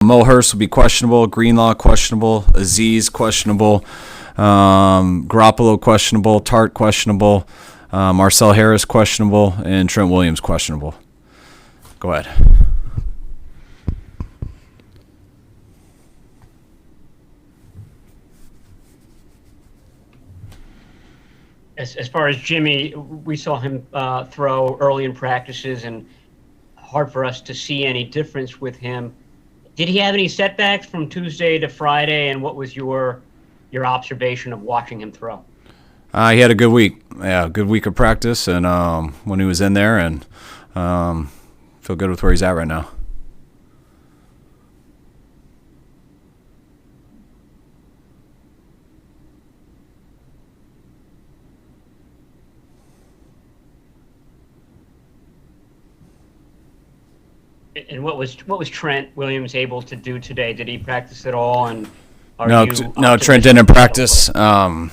Mo Hurst will be questionable. Greenlaw questionable. Azeez questionable. Garoppolo questionable. Tart questionable. Marcel Harris questionable. And Trent Williams questionable. Go ahead. As far as Jimmy, we saw him throw early in practices, and hard for us to see any difference with him. Did he have any setbacks from Tuesday to Friday, and what was your observation of watching him throw? He had a good week. Yeah, a good week of practice, and when he was in there, and feel good with where he's at right now. And what was Trent Williams able to do today? Did he practice at all? And no, Trent didn't practice. No,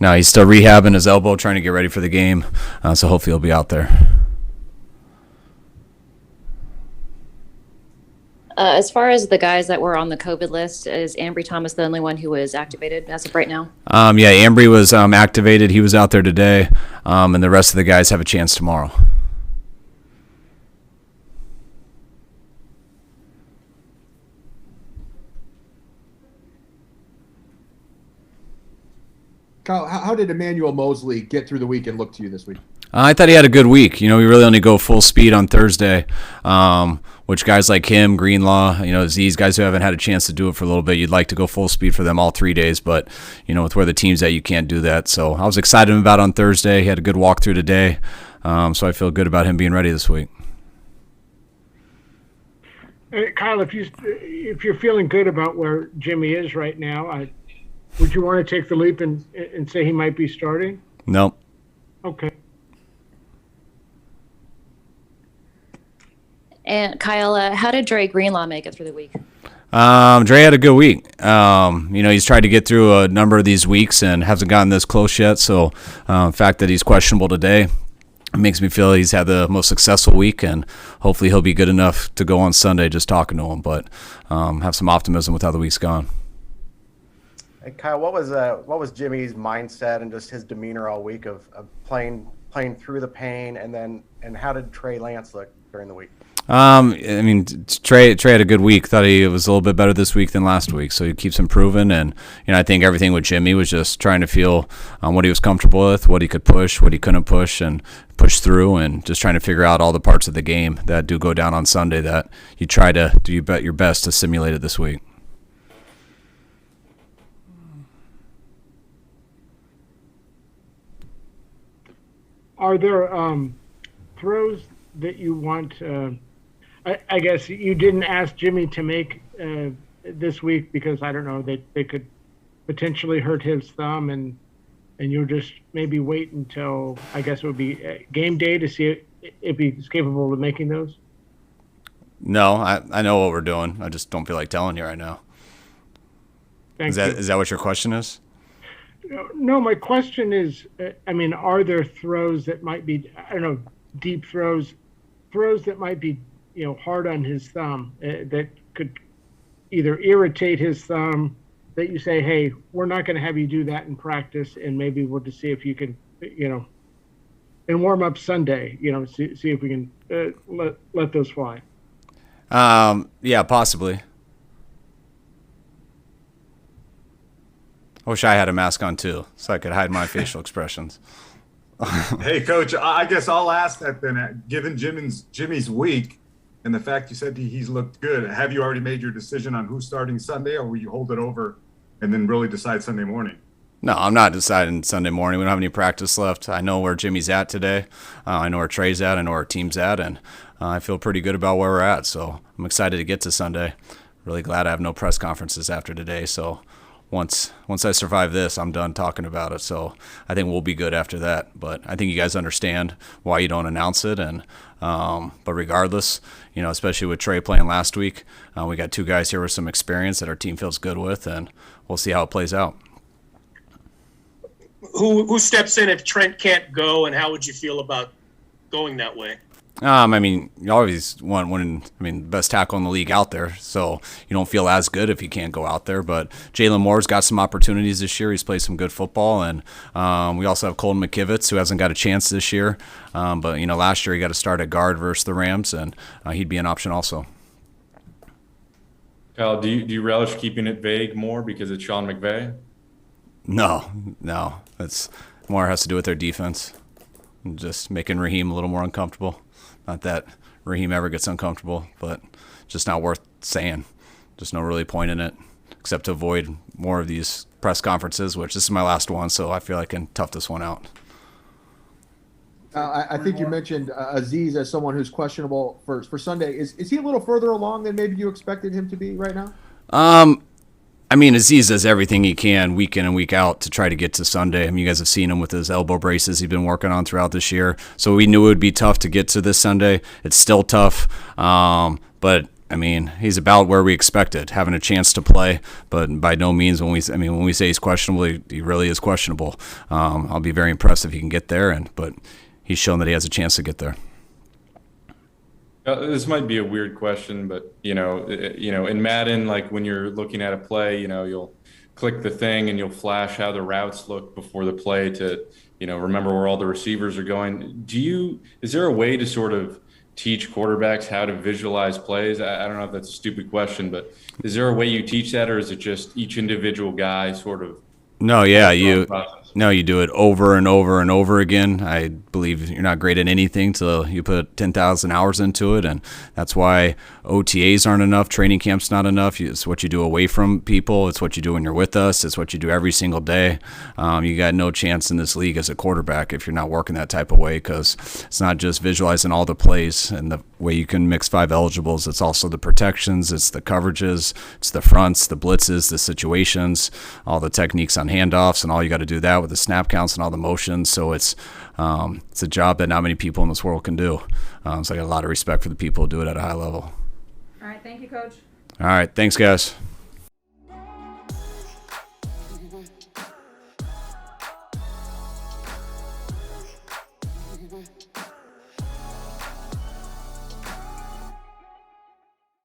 he's still rehabbing his elbow, trying to get ready for the game. So hopefully he'll be out there. As far as the guys that were on the COVID list, is Ambry Thomas the only one who was activated as of right now? Yeah, Ambry was activated. He was out there today, and the rest of the guys have a chance tomorrow. Kyle, how did Emmanuel Moseley get through the week and look to you this week? I thought he had a good week. We really only go full speed on Thursday, which guys like him, Greenlaw, these guys who haven't had a chance to do it for a little bit, you'd like to go full speed for them all 3 days. But, with where the team's at, you can't do that. So I was excited about on Thursday. He had a good walkthrough today. So I feel good about him being ready this week. Kyle, if you're feeling good about where Jimmy is right now, would you want to take the leap and say he might be starting? No. Okay. And Kyle, how did Dre Greenlaw make it through the week? Dre had a good week. He's tried to get through a number of these weeks and hasn't gotten this close yet. So the fact that he's questionable today makes me feel he's had the most successful week, and hopefully he'll be good enough to go on Sunday just talking to him. But have some optimism with how the week's gone. Hey, Kyle, what was Jimmy's mindset and just his demeanor all week of playing through the pain, and how did Trey Lance look during the week? Trey had a good week. Thought he was a little bit better this week than last week, so he keeps improving. And I think everything with Jimmy was just trying to feel what he was comfortable with, what he could push, what he couldn't push, and push through, and just trying to figure out all the parts of the game that do go down on Sunday that you try to do your best to simulate it this week. Are there throws that you want? I guess you didn't ask Jimmy to make this week because I don't know they could potentially hurt his thumb, and you'll just maybe wait until I guess it would be game day to see if he's capable of making those. No, I know what we're doing. I just don't feel like telling you right now. Is that what your question is? No, my question is, are there throws that might be, deep throws that might be, hard on his thumb that could either irritate his thumb, that you say, hey, we're not going to have you do that in practice, and maybe we'll just see if you can, in warm up Sunday, see if we can let those fly. Yeah, possibly. I wish I had a mask on too, so I could hide my facial expressions. Hey, Coach, I guess I'll ask that then. Given Jimmy's week and the fact you said he's looked good, have you already made your decision on who's starting Sunday, or will you hold it over and then really decide Sunday morning? No, I'm not deciding Sunday morning. We don't have any practice left. I know where Jimmy's at today. I know where Trey's at. I know where our team's at, and I feel pretty good about where we're at. So I'm excited to get to Sunday. Really glad I have no press conferences after today. So once I survive this, I'm done talking about it. So I think we'll be good after that. But I think you guys understand why you don't announce it. And but regardless, especially with Trey playing last week, we got two guys here with some experience that our team feels good with, and we'll see how it plays out. Who steps in if Trent can't go, and how would you feel about going that way? I mean, you always want one. I mean, best tackle in the league out there, so you don't feel as good if you can't go out there. But Jalen Moore's got some opportunities this year. He's played some good football, and we also have Colton McKivitz, who hasn't got a chance this year. But last year he got to start at guard versus the Rams, and he'd be an option also. Kyle, do you relish keeping it vague more because it's Sean McVay? No, that's more has to do with their defense, and just making Raheem a little more uncomfortable. Not that Raheem ever gets uncomfortable, but just not worth saying. Just no really point in it, except to avoid more of these press conferences, which this is my last one, so I feel I can tough this one out. I think you mentioned Azeez as someone who's questionable for Sunday. Is he a little further along than maybe you expected him to be right now? I mean, Azeez does everything he can week in and week out to try to get to Sunday. I mean, you guys have seen him with his elbow braces he's been working on throughout this year. So we knew it would be tough to get to this Sunday. It's still tough. But I mean, he's about where we expected, having a chance to play. But by no means when we say he's questionable, he really is questionable. I'll be very impressed if he can get there. But he's shown that he has a chance to get there. This might be a weird question, but in Madden, like when you're looking at a play, you'll click the thing and you'll flash how the routes look before the play to, remember where all the receivers are going. Is there a way to sort of teach quarterbacks how to visualize plays? I don't know if that's a stupid question, but is there a way you teach that, or is it just each individual guy sort of? No, yeah, you do it over and over and over again. I believe you're not great at anything till you put 10,000 hours into it, and that's why OTAs aren't enough. Training camp's not enough. It's what you do away from people. It's what you do when you're with us. It's what you do every single day. You got no chance in this league as a quarterback if you're not working that type of way, because it's not just visualizing all the plays and the way you can mix 5 eligibles. It's also the protections. It's the coverages. It's the fronts, the blitzes, the situations, all the techniques on handoffs, and all you got to do that with the snap counts and all the motions. So it's a job that not many people in this world can do. So I got a lot of respect for the people who do it at a high level. All right, thank you, Coach. All right, thanks, guys. Thank you.